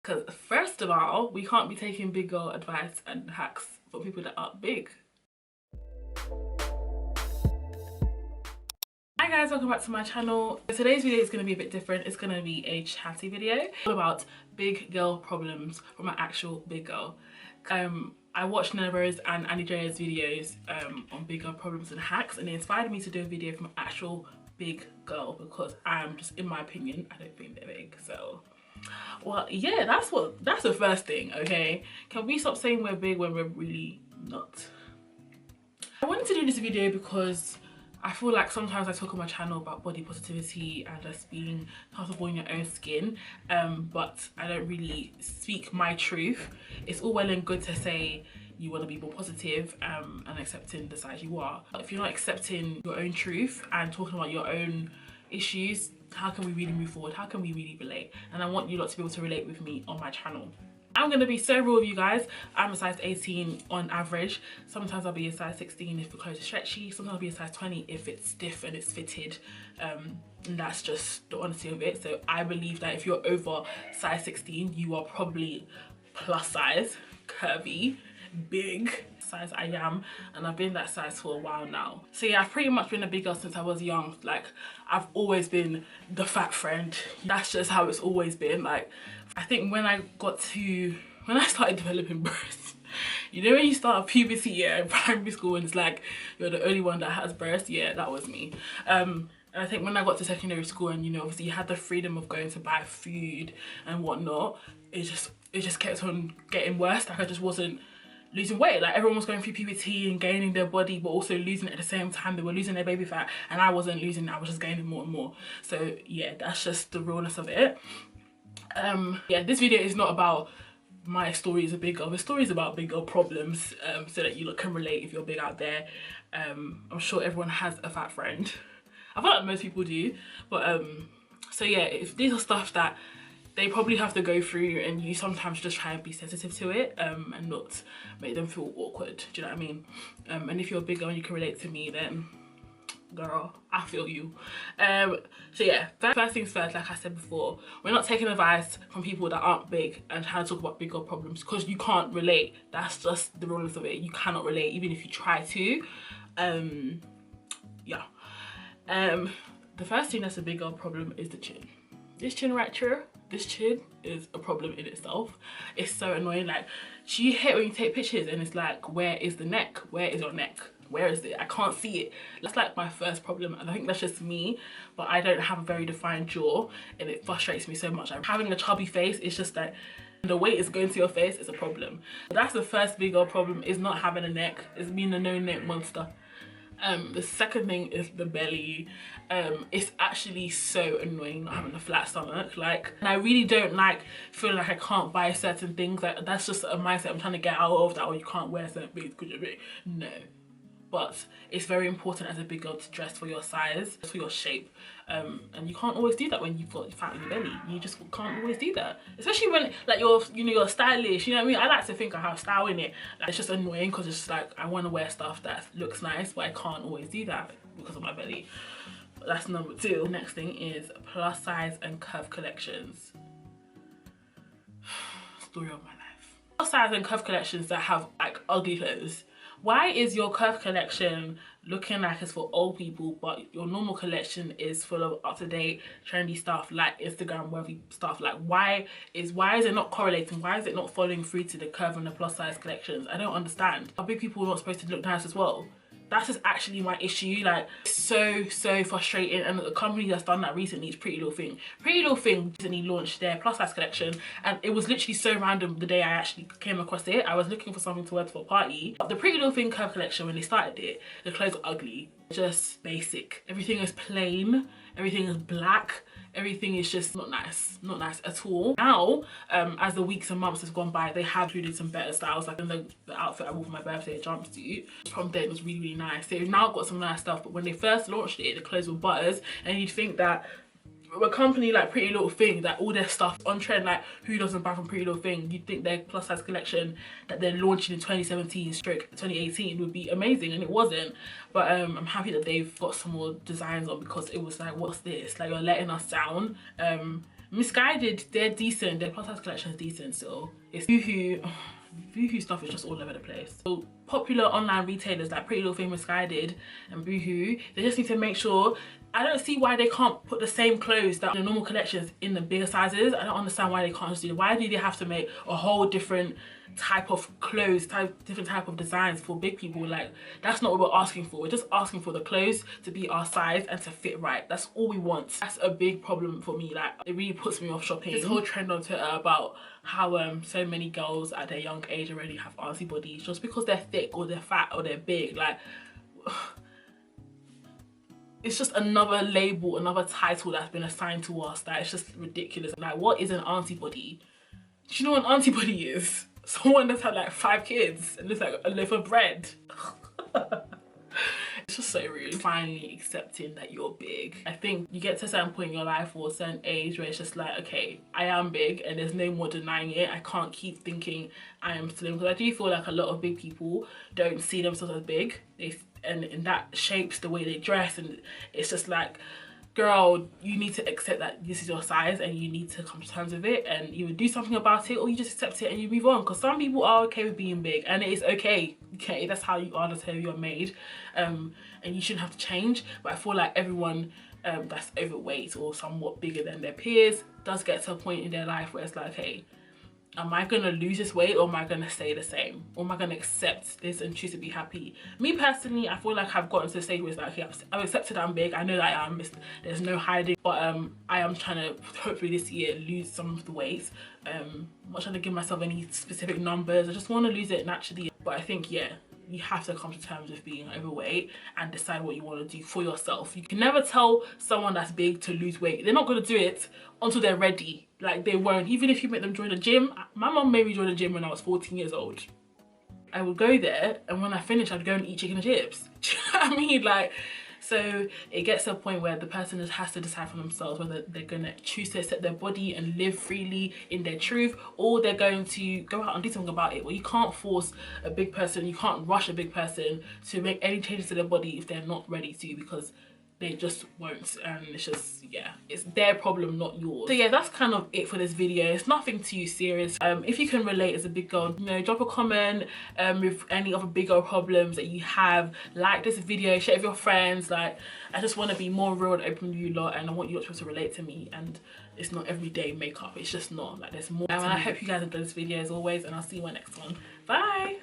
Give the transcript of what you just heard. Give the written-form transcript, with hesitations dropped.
Because first of all, we can't be taking big girl advice and hacks for people that aren't big. Hi guys, welcome back to my channel. Today's video is going to be a bit different. It's going to be a chatty video all about big girl problems from an actual big girl. I watched Nena's and Annie J's videos on big girl problems and hacks, and it inspired me to do a video from an actual big girl because I'm just, in my opinion, I don't think they're big. So well, yeah, that's the first thing. Okay, can we stop saying we're big when we're really not? I wanted to do this video because I feel like sometimes I talk on my channel about body positivity and just being comfortable in your own skin, but I don't really speak my truth. It's all well and good to say you want to be more positive and accepting the size you are. But if you're not accepting your own truth and talking about your own issues, how can we really move forward? How can we really relate? And I want you lot to be able to relate with me on my channel. I'm going to be so real with you guys. I'm a size 18 on average. Sometimes I'll be a size 16 if the clothes are stretchy. Sometimes I'll be a size 20 if it's stiff and it's fitted. And that's just the honesty of it. So I believe that if you're over size 16, you are probably plus size, curvy, big size I am, and I've been that size for a while now. So yeah, I've pretty much been a big girl since I was young. Like, I've always been the fat friend. That's just how it's always been. Like, I think when I started developing breasts, you know when you start puberty, yeah, in primary school, and it's like you're the only one that has breasts, yeah, that was me. And I think when I got to secondary school, and you know, obviously you had the freedom of going to buy food and whatnot, it just kept on getting worse. Like, I just wasn't losing weight. Like, everyone was going through puberty and gaining their body but also losing it at the same time. They were losing their baby fat and I wasn't losing it, I was just gaining more and more. So yeah, that's just the realness of it. Yeah, this video is not about my story as a big girl. The story is about big girl problems, so that you lot can relate if you're big out there. I'm sure everyone has a fat friend. I feel like most people do, but so yeah, if these are stuff that they probably have to go through, and you sometimes just try and be sensitive to it and not make them feel awkward. Do you know what I mean? And if you're a big girl and you can relate to me, then girl, I feel you. So yeah, first things first, like I said before, we're not taking advice from people that aren't big and trying to talk about big girl problems because you can't relate. That's just the realness of it. You cannot relate even if you try to. Yeah. The first thing that's a big girl problem is the chin. This chin right here, this chin is a problem in itself. It's so annoying. Like, you hate when you take pictures and it's like, where is the neck? Where is your neck? Where is it? I can't see it. That's like my first problem, and I think that's just me, but I don't have a very defined jaw and it frustrates me so much. Like, having a chubby face, it's just like the weight is going to your face is a problem. That's the first big old problem, is not having a neck. It's being a no neck monster. The second thing is the belly. It's actually so annoying not having a flat stomach. Like, and I really don't like feeling like I can't buy certain things. Like, that's just a mindset I'm trying to get out of, that, oh, you can't wear certain things because you're big. No. But it's very important as a big girl to dress for your size, for your shape, and you can't always do that when you've got fat in your belly. You just can't always do that, especially when, like, you're stylish. You know what I mean? I like to think I have style in it. Like, it's just annoying because it's like I want to wear stuff that looks nice, but I can't always do that because of my belly. But that's number two. The next thing is plus size and curve collections. Story of my life. Plus size and curve collections that have like ugly clothes. Why is your curve collection looking like it's for old people, but your normal collection is full of up-to-date, trendy stuff, like Instagram-worthy stuff? Like, why is it not correlating? Why is it not following through to the curve and the plus size collections? I don't understand. Are big people not supposed to look nice as well? That's just actually my issue. Like, so frustrating. And the company that's done that recently is Pretty Little Thing. Pretty Little Thing recently launched their plus size collection, and it was literally so random the day I actually came across it. I was looking for something to wear for a party. But the Pretty Little Thing curve collection, when they started it, the clothes were ugly, just basic. Everything is plain, everything is black. Everything is just not nice at all. Now, as the weeks and months has gone by, they have included some better styles, like in the outfit I wore for my birthday, a jumpsuit from then was really nice. They've now got some nice stuff, but when they first launched it, the clothes were butters, and you'd think that a company like Pretty Little Thing, that all their stuff on trend, like who doesn't buy from Pretty Little Thing, you'd think their plus size collection that they're launching in 2017/2018 would be amazing, and it wasn't. But I'm happy that they've got some more designs on, because it was like, what's this? Like, you're letting us down. Misguided, they're decent, their plus size collection is decent still. It's Boohoo stuff is just all over the place. So popular online retailers like Pretty Little Thing, Misguided and Boohoo, they just need to make sure, I don't see why they can't put the same clothes that the normal collections in the bigger sizes. I don't understand why they can't just do it. Why do they have to make a whole different type of clothes, different type of designs for big people? Like, that's not what we're asking for. We're just asking for the clothes to be our size and to fit right. That's all we want. That's a big problem for me. Like, it really puts me off shopping. This whole trend on Twitter about how so many girls at their young age already have auntie bodies just because they're thick or they're fat or they're big. Like, it's just another label, another title that's been assigned to us that is just ridiculous. Like, what is an auntie body? Do you know what an auntie body is? Someone that's had like 5 kids and looks like a loaf of bread. It's just so rude. Finally accepting that you're big. I think you get to a certain point in your life or a certain age where it's just like, okay, I am big and there's no more denying it. I can't keep thinking I am slim, because I do feel like a lot of big people don't see themselves as big. And that shapes the way they dress, and it's just like, girl, you need to accept that this is your size and you need to come to terms with it and either do something about it or you just accept it and you move on. Because some people are okay with being big and it is okay. Okay, that's how you are, that's how you're made, and you shouldn't have to change. But I feel like everyone that's overweight or somewhat bigger than their peers does get to a point in their life where it's like, okay, am I gonna lose this weight or am I gonna stay the same? Or am I gonna accept this and choose to be happy? Me personally, I feel like I've gotten to the stage where it's like, okay, I've accepted I'm big. I know that I am. There's no hiding. But I am trying to, hopefully this year, lose some of the weight. I'm not trying to give myself any specific numbers. I just want to lose it naturally. But I think, yeah, you have to come to terms with being overweight and decide what you want to do for yourself. You can never tell someone that's big to lose weight. They're not going to do it until they're ready. Like, they won't. Even if you make them join the gym. My mum made me join the gym when I was 14 years old. I would go there, and when I finished, I'd go and eat chicken and chips. Do you know what I mean? Like, so it gets to a point where the person just has to decide for themselves whether they're going to choose to accept their body and live freely in their truth, or they're going to go out and do something about it. Well, you can't force a big person, you can't rush a big person to make any changes to their body if they're not ready to, because they just won't. And it's just, yeah, it's their problem, not yours. So yeah, that's kind of it for this video. It's nothing too serious. If you can relate as a big girl, you know, drop a comment with any other big girl problems that you have. Like this video, share it with your friends. Like, I just want to be more real and open with you lot, and I want you lot to relate to me. And it's not everyday makeup, it's just not. Like, there's more. And I hope you guys enjoyed this video as always, and I'll see you in my next one. Bye.